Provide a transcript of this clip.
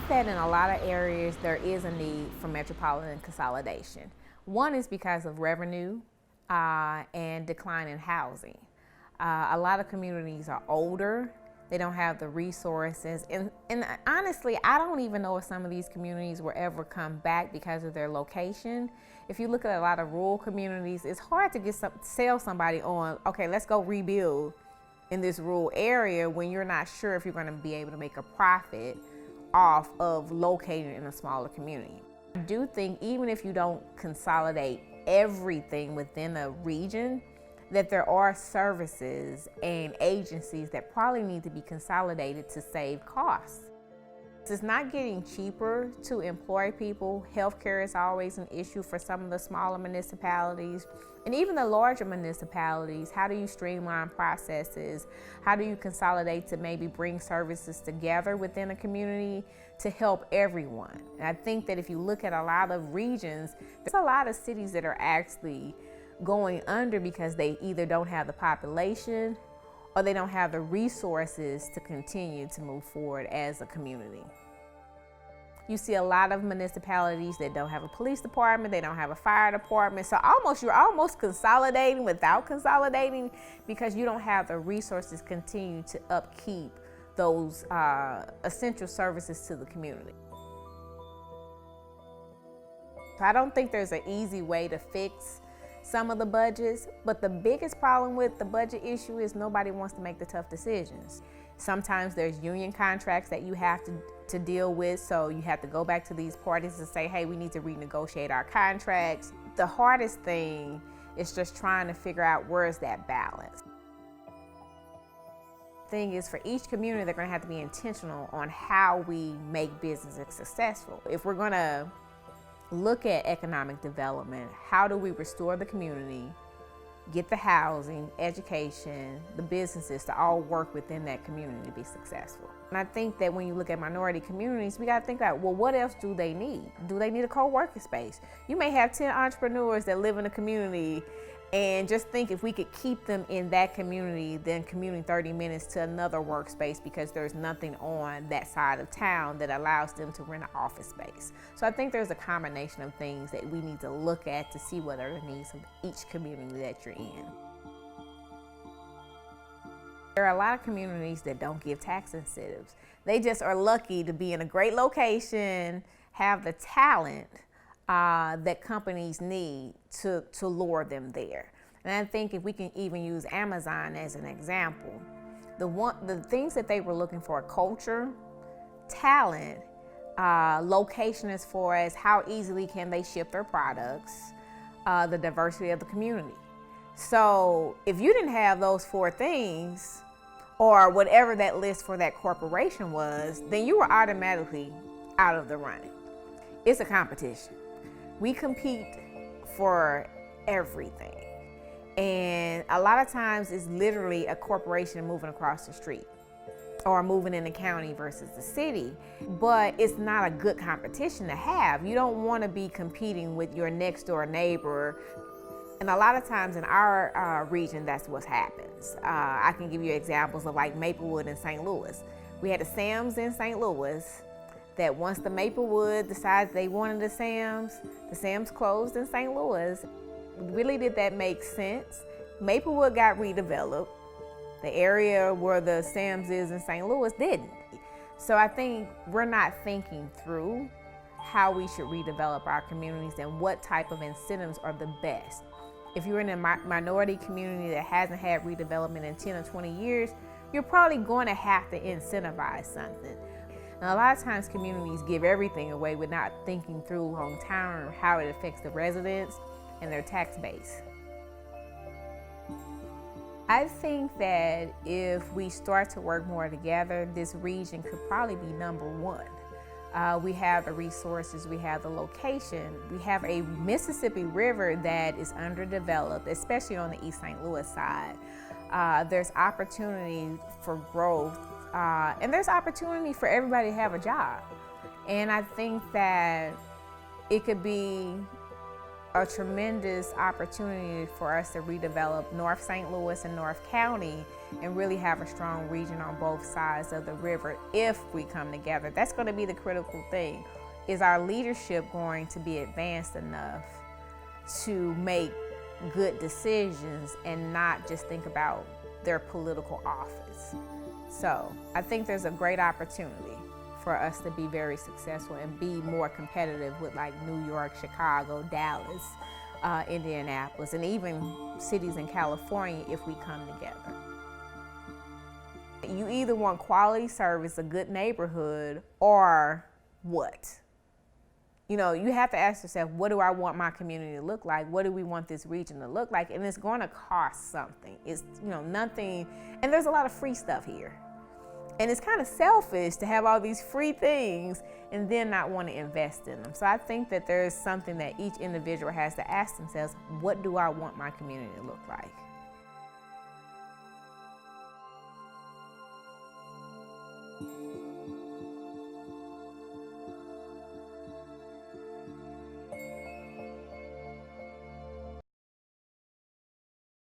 think that in a lot of areas there is a need for metropolitan consolidation. One is because of revenue and decline in housing. A lot of communities are older. They don't have the resources. And honestly, I don't even know if some of these communities will ever come back because of their location. If you look at a lot of rural communities, it's hard to sell somebody on, okay, let's go rebuild in this rural area when you're not sure if you're going to be able to make a profit off of locating in a smaller community. I do think even if you don't consolidate everything within a region, that there are services and agencies that probably need to be consolidated to save costs. It's not getting cheaper to employ people. Healthcare is always an issue for some of the smaller municipalities. And even the larger municipalities, how do you streamline processes? How do you consolidate to maybe bring services together within a community to help everyone? And I think that if you look at a lot of regions, there's a lot of cities that are actually going under because they either don't have the population or they don't have the resources to continue to move forward as a community. You see a lot of municipalities that don't have a police department, they don't have a fire department, so you're almost consolidating without consolidating because you don't have the resources to continue to upkeep those essential services to the community. So I don't think there's an easy way to fix some of the budgets, but the biggest problem with the budget issue is nobody wants to make the tough decisions. Sometimes there's union contracts that you have to deal with, so you have to go back to these parties and say, hey, we need to renegotiate our contracts. The hardest thing is just trying to figure out where's that balance. Thing is, for each community, they're gonna have to be intentional on how we make businesses successful. If we're gonna look at economic development, how do we restore the community, get the housing, education, the businesses to all work within that community to be successful? And I think that when you look at minority communities, we gotta think about, well, what else do they need? Do they need a co-working space? You may have 10 entrepreneurs that live in a community and just think if we could keep them in that community, then commuting 30 minutes to another workspace because there's nothing on that side of town that allows them to rent an office space. So I think there's a combination of things that we need to look at to see what are the needs of each community that you're in. There are a lot of communities that don't give tax incentives. They just are lucky to be in a great location, have the talent that companies need to lure them there. And I think if we can even use Amazon as an example, the things that they were looking for: culture, talent, location as far as how easily can they ship their products, the diversity of the community. So if you didn't have those 4 things, or whatever that list for that corporation was, then you were automatically out of the running. It's a competition. We compete for everything. And a lot of times it's literally a corporation moving across the street or moving in the county versus the city, but it's not a good competition to have. You don't want to be competing with your next door neighbor. And a lot of times in our region, that's what happens. I can give you examples of like Maplewood in St. Louis. We had a Sam's in St. Louis that once the Maplewood decided they wanted the Sam's closed in St. Louis. Really, did that make sense? Maplewood got redeveloped. The area where the Sam's is in St. Louis didn't. So I think we're not thinking through how we should redevelop our communities and what type of incentives are the best. If you're in a minority community that hasn't had redevelopment in 10 or 20 years, you're probably going to have to incentivize something. And a lot of times communities give everything away without thinking through long term how it affects the residents and their tax base. I think that if we start to work more together, this region could probably be number 1. We have the resources, we have the location, we have a Mississippi River that is underdeveloped, especially on the East St. Louis side. There's opportunity for growth, and there's opportunity for everybody to have a job. And I think that it could be a tremendous opportunity for us to redevelop North St. Louis and North County and really have a strong region on both sides of the river if we come together. That's going to be the critical thing. Is our leadership going to be advanced enough to make good decisions and not just think about their political office? So I think there's a great opportunity for us to be very successful and be more competitive with like New York, Chicago, Dallas, Indianapolis, and even cities in California if we come together. You either want quality service, a good neighborhood, or what? You know, you have to ask yourself, what do I want my community to look like? What do we want this region to look like? And it's going to cost something. It's, you know, nothing, and there's a lot of free stuff here. And it's kind of selfish to have all these free things and then not want to invest in them. So I think that there's something that each individual has to ask themselves, what do I want my community to look like?